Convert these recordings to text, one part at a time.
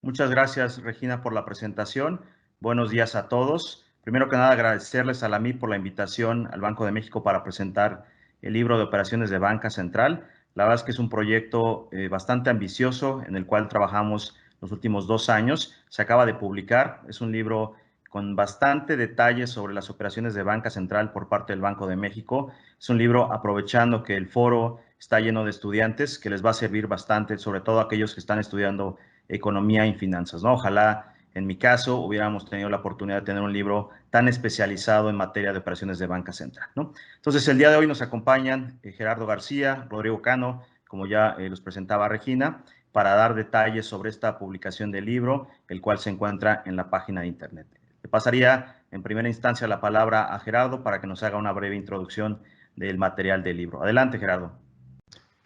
Muchas gracias, Regina, por la presentación. Buenos días a todos. Primero que nada, agradecerles a la MIP por la invitación al Banco de México para presentar el libro de operaciones de Banca Central. La verdad es que es un proyecto bastante ambicioso en el cual trabajamos los últimos 2 años. Se acaba de publicar. Es un libro con bastante detalle sobre las operaciones de Banca Central por parte del Banco de México. Es un libro aprovechando que el foro está lleno de estudiantes que les va a servir bastante, sobre todo a aquellos que están estudiando economía y finanzas, ¿no? Ojalá, en mi caso, hubiéramos tenido la oportunidad de tener un libro tan especializado en materia de operaciones de banca central, ¿no? Entonces, el día de hoy nos acompañan Gerardo García, Rodrigo Cano, como ya los presentaba Regina, para dar detalles sobre esta publicación del libro, el cual se encuentra en la página de internet. Le pasaría en primera instancia la palabra a Gerardo para que nos haga una breve introducción del material del libro. Adelante, Gerardo.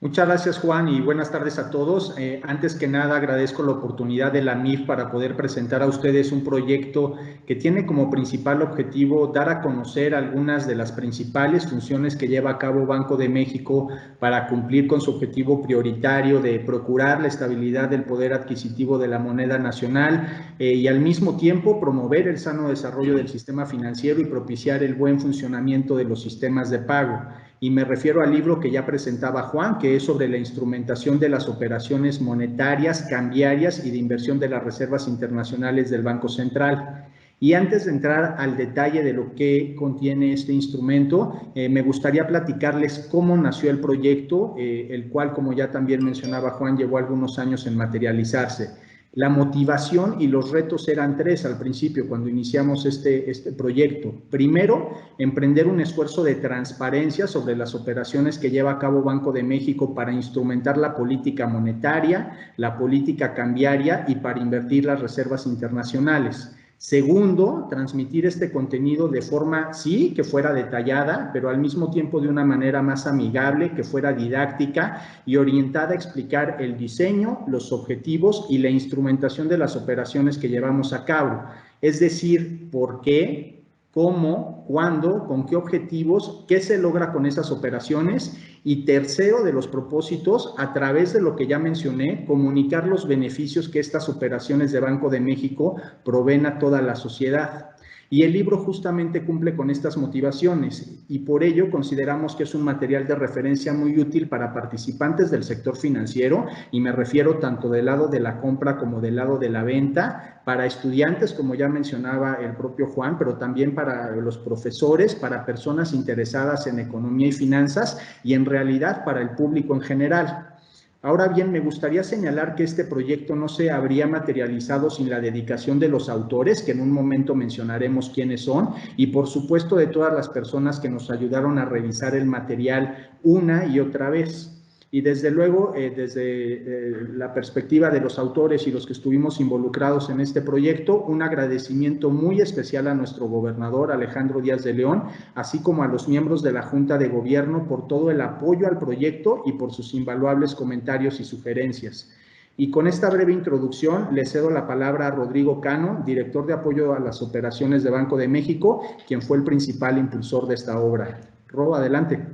Muchas gracias, Juan, y buenas tardes a todos. Antes que nada, agradezco la oportunidad de la MIF para poder presentar a ustedes un proyecto que tiene como principal objetivo dar a conocer algunas de las principales funciones que lleva a cabo Banco de México para cumplir con su objetivo prioritario de procurar la estabilidad del poder adquisitivo de la moneda nacional y al mismo tiempo promover el sano desarrollo del sistema financiero y propiciar el buen funcionamiento de los sistemas de pago. Y me refiero al libro que ya presentaba Juan, que es sobre la instrumentación de las operaciones monetarias, cambiarias y de inversión de las reservas internacionales del Banco Central. Y antes de entrar al detalle de lo que contiene este instrumento, me gustaría platicarles cómo nació el proyecto, el cual, como ya también mencionaba Juan, llevó algunos años en materializarse. La motivación y los retos eran tres al principio cuando iniciamos este proyecto. Primero, emprender un esfuerzo de transparencia sobre las operaciones que lleva a cabo Banco de México para instrumentar la política monetaria, la política cambiaria y para invertir las reservas internacionales. Segundo, transmitir este contenido de forma, sí, que fuera detallada, pero al mismo tiempo de una manera más amigable, que fuera didáctica y orientada a explicar el diseño, los objetivos y la instrumentación de las operaciones que llevamos a cabo. Es decir, por qué, cómo, cuándo, con qué objetivos, qué se logra con esas operaciones. Y tercero de los propósitos, a través de lo que ya mencioné, comunicar los beneficios que estas operaciones de Banco de México proveen a toda la sociedad. Y el libro justamente cumple con estas motivaciones y por ello consideramos que es un material de referencia muy útil para participantes del sector financiero, y me refiero tanto del lado de la compra como del lado de la venta, para estudiantes, como ya mencionaba el propio Juan, pero también para los profesores, para personas interesadas en economía y finanzas y en realidad para el público en general. Ahora bien, me gustaría señalar que este proyecto no se habría materializado sin la dedicación de los autores, que en un momento mencionaremos quiénes son, y por supuesto de todas las personas que nos ayudaron a revisar el material una y otra vez. Y desde luego, desde la perspectiva de los autores y los que estuvimos involucrados en este proyecto, un agradecimiento muy especial a nuestro gobernador Alejandro Díaz de León, así como a los miembros de la Junta de Gobierno por todo el apoyo al proyecto y por sus invaluables comentarios y sugerencias. Y con esta breve introducción le cedo la palabra a Rodrigo Cano, director de apoyo a las operaciones de Banco de México, quien fue el principal impulsor de esta obra. Ro, adelante.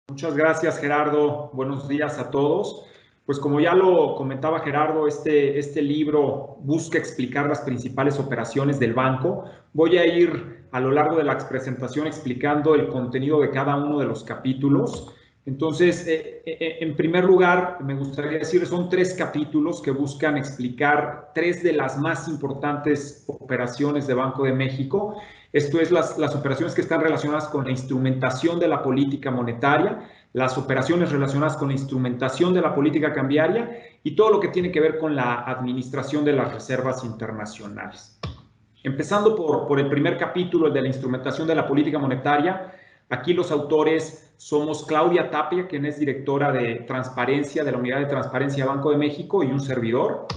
Muchas gracias, Gerardo. Buenos días a todos. Pues como ya lo comentaba Gerardo, este libro busca explicar las principales operaciones del banco. Voy a ir a lo largo de la presentación explicando el contenido de cada uno de los capítulos. Entonces, en primer lugar, me gustaría decir, son 3 capítulos que buscan explicar 3 de las más importantes operaciones de Banco de México. Esto es las operaciones que están relacionadas con la instrumentación de la política monetaria, las operaciones relacionadas con la instrumentación de la política cambiaria y todo lo que tiene que ver con la administración de las reservas internacionales. Empezando por el primer capítulo, el de la instrumentación de la política monetaria, aquí los autores somos Claudia Tapia, quien es directora de transparencia de la Unidad de Transparencia de Banco de México, y un servidor.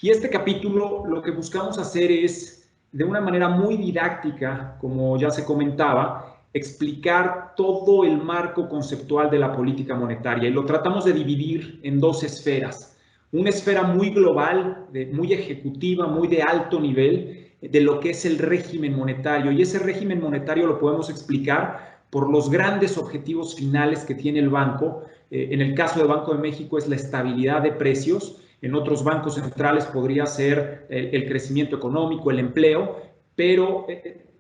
Y este capítulo lo que buscamos hacer es, de una manera muy didáctica, como ya se comentaba, explicar todo el marco conceptual de la política monetaria, y lo tratamos de dividir en 2 esferas. Una esfera muy global, muy ejecutiva, muy de alto nivel, de lo que es el régimen monetario, y ese régimen monetario lo podemos explicar por los grandes objetivos finales que tiene el banco. En el caso del Banco de México es la estabilidad de precios. en otros bancos centrales podría ser el crecimiento económico, el empleo, pero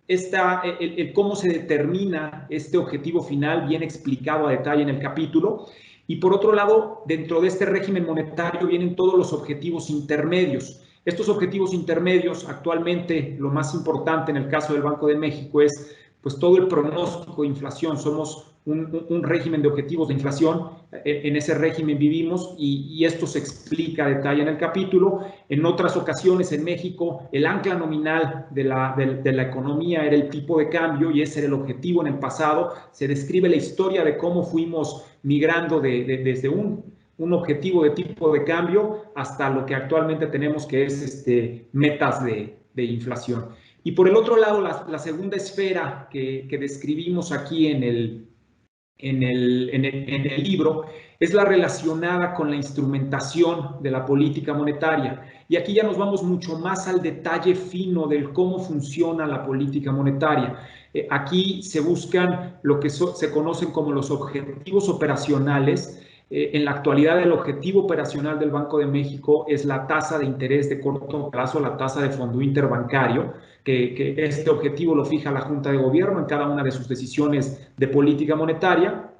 el cómo se determina este objetivo final bien explicado a detalle en el capítulo. Y por otro lado, dentro de este régimen monetario vienen todos los objetivos intermedios. Estos objetivos intermedios, actualmente lo más importante en el caso del Banco de México es pues todo el pronóstico de inflación. Somos un régimen de objetivos de inflación, en ese régimen vivimos y esto se explica a detalle en el capítulo. En otras ocasiones en México el ancla nominal de la economía era el tipo de cambio y ese era el objetivo en el pasado. Se describe la historia de cómo fuimos migrando desde un objetivo de tipo de cambio hasta lo que actualmente tenemos, que es metas de inflación. Y por el otro lado, la segunda esfera que describimos aquí en el libro es la relacionada con la instrumentación de la política monetaria. Y aquí ya nos vamos mucho más al detalle fino del cómo funciona la política monetaria. Aquí se buscan lo que se conocen como los objetivos operacionales. En la actualidad, el objetivo operacional del Banco de México es la tasa de interés de corto plazo, la tasa de fondo interbancario, que este objetivo lo fija la Junta de Gobierno en cada una de sus decisiones de política monetaria.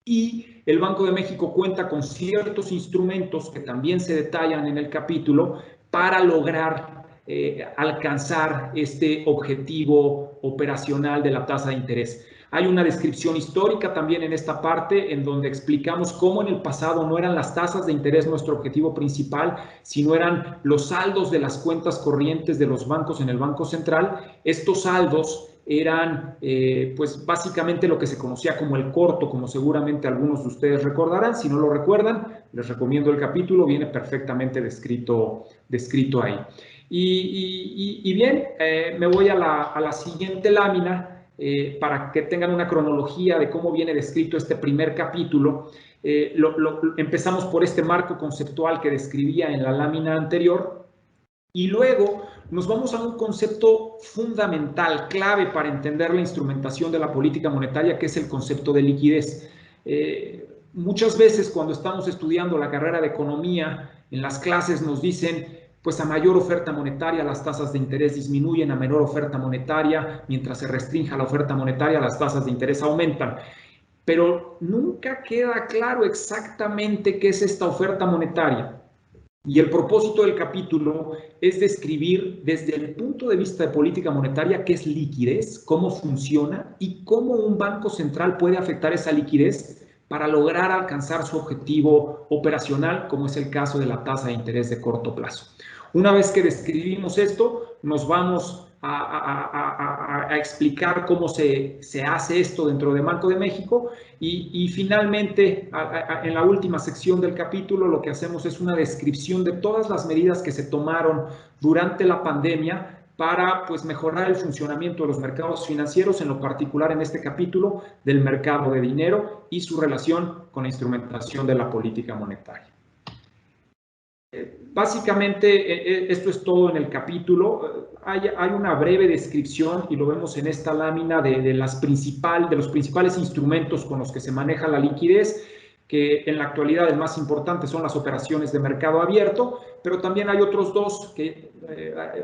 Y el Banco de México cuenta con ciertos instrumentos que también se detallan en el capítulo para lograr alcanzar este objetivo operacional de la tasa de interés. Hay una descripción histórica también en esta parte en donde explicamos cómo en el pasado no eran las tasas de interés nuestro objetivo principal, sino eran los saldos de las cuentas corrientes de los bancos en el Banco Central. Estos saldos eran pues básicamente lo que se conocía como el corto, como seguramente algunos de ustedes recordarán. Si no lo recuerdan, les recomiendo el capítulo, viene perfectamente descrito ahí. Y bien, me voy a la siguiente lámina para que tengan una cronología de cómo viene descrito este primer capítulo. Empezamos por este marco conceptual que describía en la lámina anterior y luego nos vamos a un concepto fundamental, clave para entender la instrumentación de la política monetaria, que es el concepto de liquidez. Muchas veces cuando estamos estudiando la carrera de economía, en las clases nos dicen, pues a mayor oferta monetaria las tasas de interés disminuyen, a menor oferta monetaria, mientras se restrinja la oferta monetaria, las tasas de interés aumentan. Pero nunca queda claro exactamente qué es esta oferta monetaria. Y el propósito del capítulo es describir desde el punto de vista de política monetaria qué es liquidez, cómo funciona y cómo un banco central puede afectar esa liquidez para lograr alcanzar su objetivo operacional, como es el caso de la tasa de interés de corto plazo. Una vez que describimos esto, nos vamos a explicar cómo se hace esto dentro del Banco de México y finalmente en la última sección del capítulo lo que hacemos es una descripción de todas las medidas que se tomaron durante la pandemia para pues mejorar el funcionamiento de los mercados financieros, en lo particular en este capítulo del mercado de dinero y su relación con la instrumentación de la política monetaria. Básicamente esto es todo en el capítulo. Hay una breve descripción y lo vemos en esta lámina de los principales instrumentos con los que se maneja la liquidez, que en la actualidad el más importante son las operaciones de mercado abierto, pero también hay otros dos,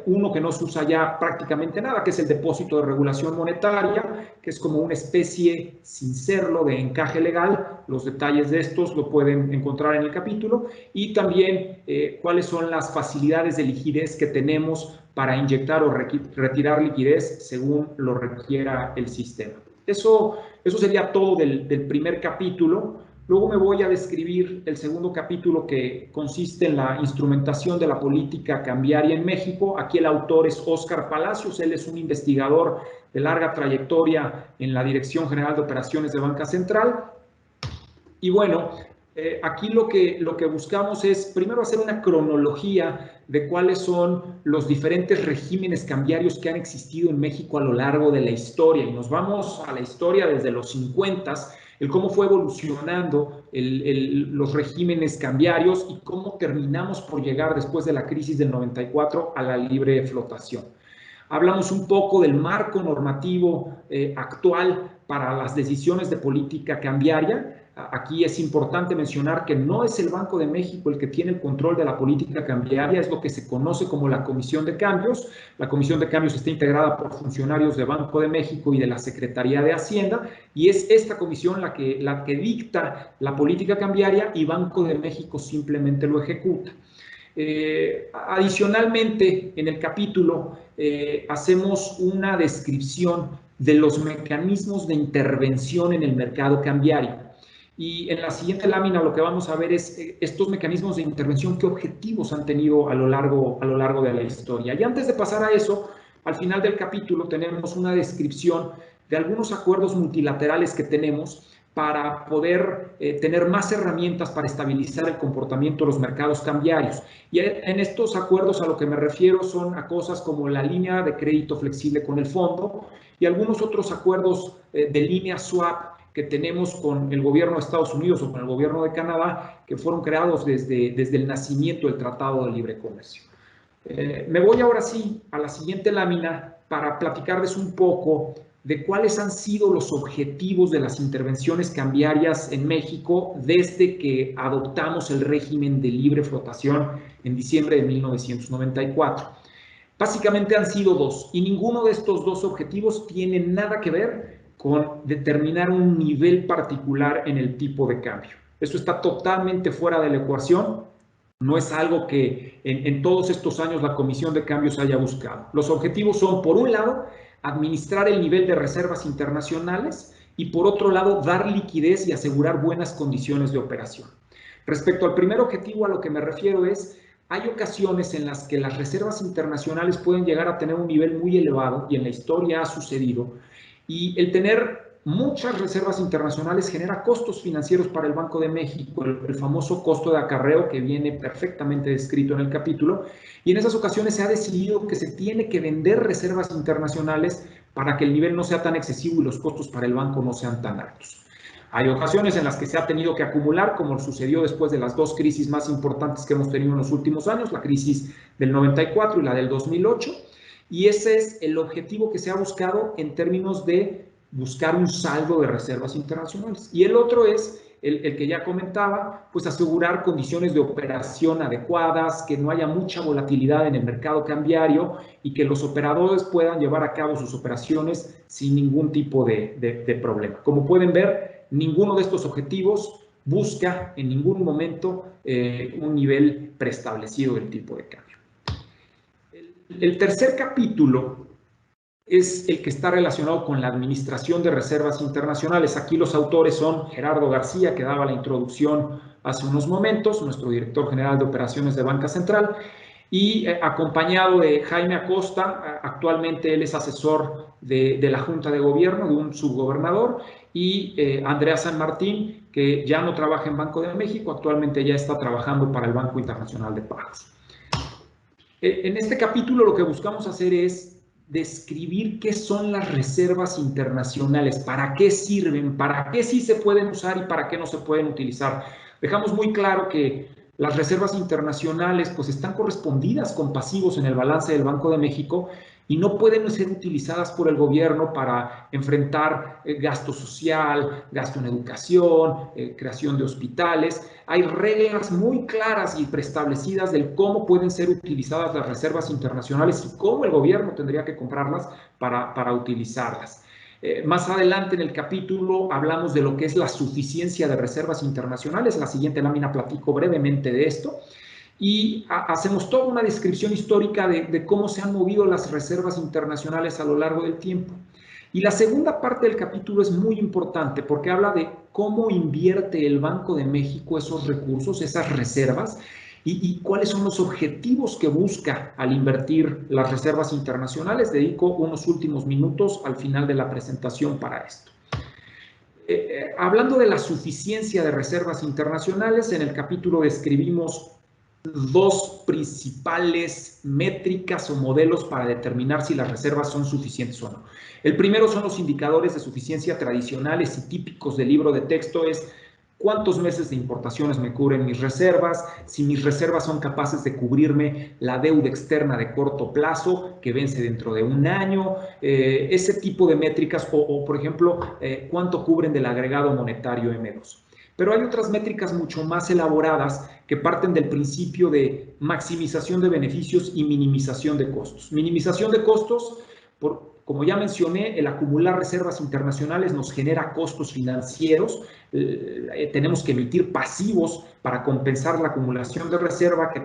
uno que no se usa ya prácticamente nada, que es el depósito de regulación monetaria, que es como una especie, sin serlo, de encaje legal. Los detalles de estos lo pueden encontrar en el capítulo, y también cuáles son las facilidades de liquidez que tenemos para inyectar o retirar liquidez según lo requiera el sistema. Eso sería todo del primer capítulo. Luego me voy a describir el segundo capítulo, que consiste en la instrumentación de la política cambiaria en México. Aquí el autor es Óscar Palacios, él es un investigador de larga trayectoria en la Dirección General de Operaciones de Banca Central. Y bueno, aquí lo que buscamos es primero hacer una cronología de cuáles son los diferentes regímenes cambiarios que han existido en México a lo largo de la historia. Y nos vamos a la historia desde los 50s, el cómo fue evolucionando los regímenes cambiarios y cómo terminamos por llegar después de la crisis del 94 a la libre flotación. Hablamos un poco del marco normativo actual para las decisiones de política cambiaria. Aquí es importante mencionar que no es el Banco de México el que tiene el control de la política cambiaria, es lo que se conoce como la Comisión de Cambios. La Comisión de Cambios está integrada por funcionarios de Banco de México y de la Secretaría de Hacienda, y es esta comisión la que dicta la política cambiaria y Banco de México simplemente lo ejecuta. Adicionalmente, en el capítulo hacemos una descripción de los mecanismos de intervención en el mercado cambiario. Y en la siguiente lámina lo que vamos a ver es estos mecanismos de intervención, qué objetivos han tenido a lo largo de la historia. Y antes de pasar a eso, al final del capítulo tenemos una descripción de algunos acuerdos multilaterales que tenemos para poder tener más herramientas para estabilizar el comportamiento de los mercados cambiarios. Y en estos acuerdos a lo que me refiero son a cosas como la línea de crédito flexible con el fondo y algunos otros acuerdos de línea swap que tenemos con el gobierno de Estados Unidos o con el gobierno de Canadá, que fueron creados desde el nacimiento del Tratado de Libre Comercio. Me voy ahora sí a la siguiente lámina para platicarles un poco de cuáles han sido los objetivos de las intervenciones cambiarias en México desde que adoptamos el régimen de libre flotación en diciembre de 1994. Básicamente han sido dos, y ninguno de estos dos objetivos tiene nada que ver con determinar un nivel particular en el tipo de cambio. Esto está totalmente fuera de la ecuación, no es algo que en todos estos años la Comisión de Cambios haya buscado. Los objetivos son, por un lado, administrar el nivel de reservas internacionales y, por otro lado, dar liquidez y asegurar buenas condiciones de operación. Respecto al primer objetivo, a lo que me refiero es, hay ocasiones en las que las reservas internacionales pueden llegar a tener un nivel muy elevado, y en la historia ha sucedido, y el tener muchas reservas internacionales genera costos financieros para el Banco de México, el famoso costo de acarreo que viene perfectamente descrito en el capítulo, y en esas ocasiones se ha decidido que se tiene que vender reservas internacionales para que el nivel no sea tan excesivo y los costos para el banco no sean tan altos. Hay ocasiones en las que se ha tenido que acumular, como sucedió después de las dos crisis más importantes que hemos tenido en los últimos años, la crisis del 94 y la del 2008, y ese es el objetivo que se ha buscado en términos de buscar un saldo de reservas internacionales. Y el otro es el que ya comentaba, pues asegurar condiciones de operación adecuadas, que no haya mucha volatilidad en el mercado cambiario y que los operadores puedan llevar a cabo sus operaciones sin ningún tipo de problema. Como pueden ver, ninguno de estos objetivos busca en ningún momento un nivel preestablecido del tipo de cambio. El tercer capítulo es el que está relacionado con la administración de reservas internacionales. Aquí los autores son Gerardo García, que daba la introducción hace unos momentos, nuestro director general de operaciones de Banca Central, y acompañado de Jaime Acosta, actualmente él es asesor de la Junta de Gobierno, de un subgobernador, y Andrea San Martín, que ya no trabaja en Banco de México, actualmente ya está trabajando para el Banco Internacional de Pagos. En este capítulo lo que buscamos hacer es describir qué son las reservas internacionales, para qué sirven, para qué sí se pueden usar y para qué no se pueden utilizar. Dejamos muy claro que las reservas internacionales pues están correspondidas con pasivos en el balance del Banco de México y no pueden ser utilizadas por el gobierno para enfrentar gasto social, gasto en educación, creación de hospitales. Hay reglas muy claras y preestablecidas del cómo pueden ser utilizadas las reservas internacionales y cómo el gobierno tendría que comprarlas para utilizarlas. Más adelante en el capítulo hablamos de lo que es la suficiencia de reservas internacionales. En la siguiente lámina platico brevemente de esto. Y hacemos toda una descripción histórica de cómo se han movido las reservas internacionales a lo largo del tiempo. Y la segunda parte del capítulo es muy importante porque habla de cómo invierte el Banco de México esos recursos, esas reservas, y cuáles son los objetivos que busca al invertir las reservas internacionales. Dedico unos últimos minutos al final de la presentación para esto. Hablando de la suficiencia de reservas internacionales, en el capítulo describimos dos principales métricas o modelos para determinar si las reservas son suficientes o no. El primero son los indicadores de suficiencia tradicionales y típicos del libro de texto, es cuántos meses de importaciones me cubren mis reservas, si mis reservas son capaces de cubrirme la deuda externa de corto plazo que vence dentro de un año, ese tipo de métricas, o por ejemplo, cuánto cubren del agregado monetario M2. Pero hay otras métricas mucho más elaboradas que parten del principio de maximización de beneficios y minimización de costos. Minimización de costos, como ya mencioné, el acumular reservas internacionales nos genera costos financieros. Tenemos que emitir pasivos para compensar la acumulación de reserva que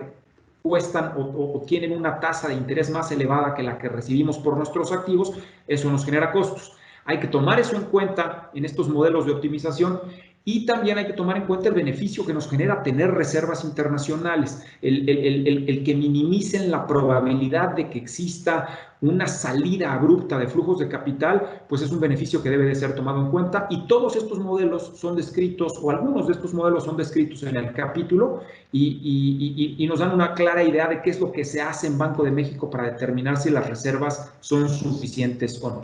cuestan o tienen una tasa de interés más elevada que la que recibimos por nuestros activos. Eso nos genera costos. Hay que tomar eso en cuenta en estos modelos de optimización y también hay que tomar en cuenta el beneficio que nos genera tener reservas internacionales, el que minimicen la probabilidad de que exista una salida abrupta de flujos de capital, pues es un beneficio que debe de ser tomado en cuenta y todos estos modelos son descritos, o algunos de estos modelos son descritos en el capítulo y nos dan una clara idea de qué es lo que se hace en Banco de México para determinar si las reservas son suficientes o no.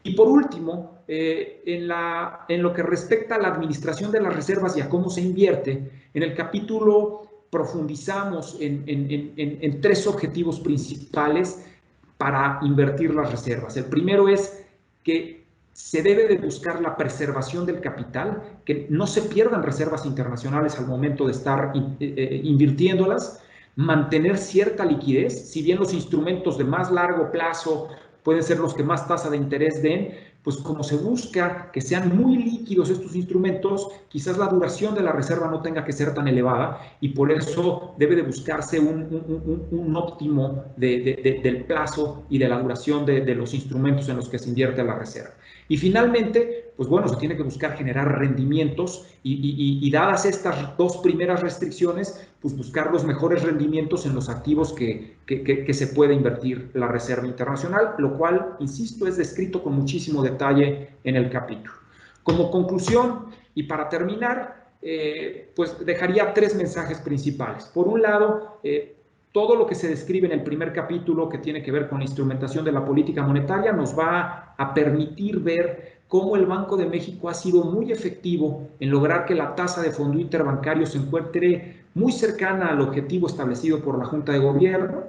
Y por último, en lo que respecta a la administración de las reservas y a cómo se invierte, en el capítulo profundizamos en tres objetivos principales para invertir las reservas. El primero es que se debe de buscar la preservación del capital, que no se pierdan reservas internacionales al momento de estar invirtiéndolas, mantener cierta liquidez, si bien los instrumentos de más largo plazo pueden ser los que más tasa de interés den, pues como se busca que sean muy líquidos estos instrumentos, quizás la duración de la reserva no tenga que ser tan elevada y por eso debe de buscarse un óptimo del plazo y de la duración de los instrumentos en los que se invierte la reserva. Y finalmente, pues bueno, se tiene que buscar generar rendimientos y dadas estas dos primeras restricciones, pues buscar los mejores rendimientos en los activos que se puede invertir la reserva internacional, lo cual, insisto, es descrito con muchísimo detalle en el capítulo. Como conclusión y para terminar, pues dejaría tres mensajes principales. Por un lado, todo lo que se describe en el primer capítulo que tiene que ver con la instrumentación de la política monetaria nos va a permitir ver cómo el Banco de México ha sido muy efectivo en lograr que la tasa de fondo interbancario se encuentre muy cercana al objetivo establecido por la Junta de Gobierno.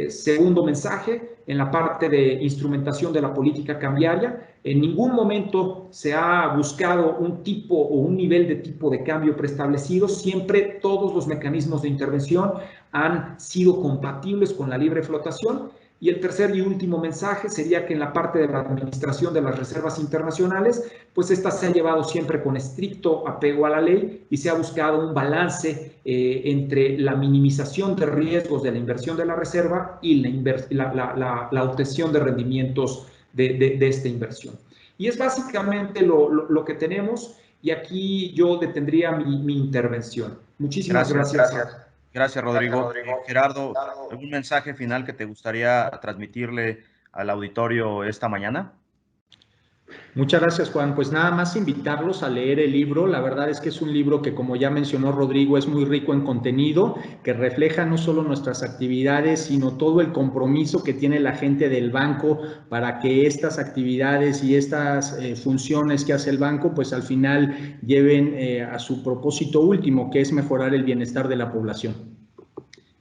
Segundo mensaje, en la parte de instrumentación de la política cambiaria, en ningún momento se ha buscado un tipo o un nivel de tipo de cambio preestablecido, siempre todos los mecanismos de intervención han sido compatibles con la libre flotación. Y el tercer y último mensaje sería que en la parte de la administración de las reservas internacionales, pues esta se ha llevado siempre con estricto apego a la ley y se ha buscado un balance entre la minimización de riesgos de la inversión de la reserva y la obtención de rendimientos de esta inversión. Y es básicamente lo que tenemos y aquí yo detendría mi intervención. Muchísimas gracias. Gracias, Rodrigo. Gerardo, ¿algún mensaje final que te gustaría transmitirle al auditorio esta mañana? Muchas gracias, Juan. Pues nada más invitarlos a leer el libro. La verdad es que es un libro que, como ya mencionó Rodrigo, es muy rico en contenido, que refleja no solo nuestras actividades, sino todo el compromiso que tiene la gente del banco para que estas actividades y estas funciones que hace el banco, pues al final lleven a su propósito último, que es mejorar el bienestar de la población.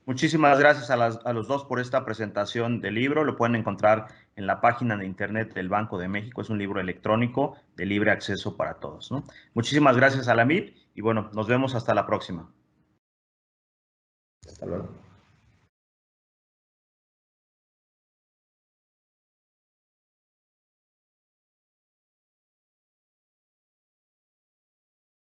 Muchísimas gracias a los dos por esta presentación del libro. Lo pueden encontrar en la página de internet del Banco de México. Es un libro electrónico de libre acceso para todos, ¿no? Muchísimas gracias a la MIP y bueno, nos vemos hasta la próxima. Hasta luego.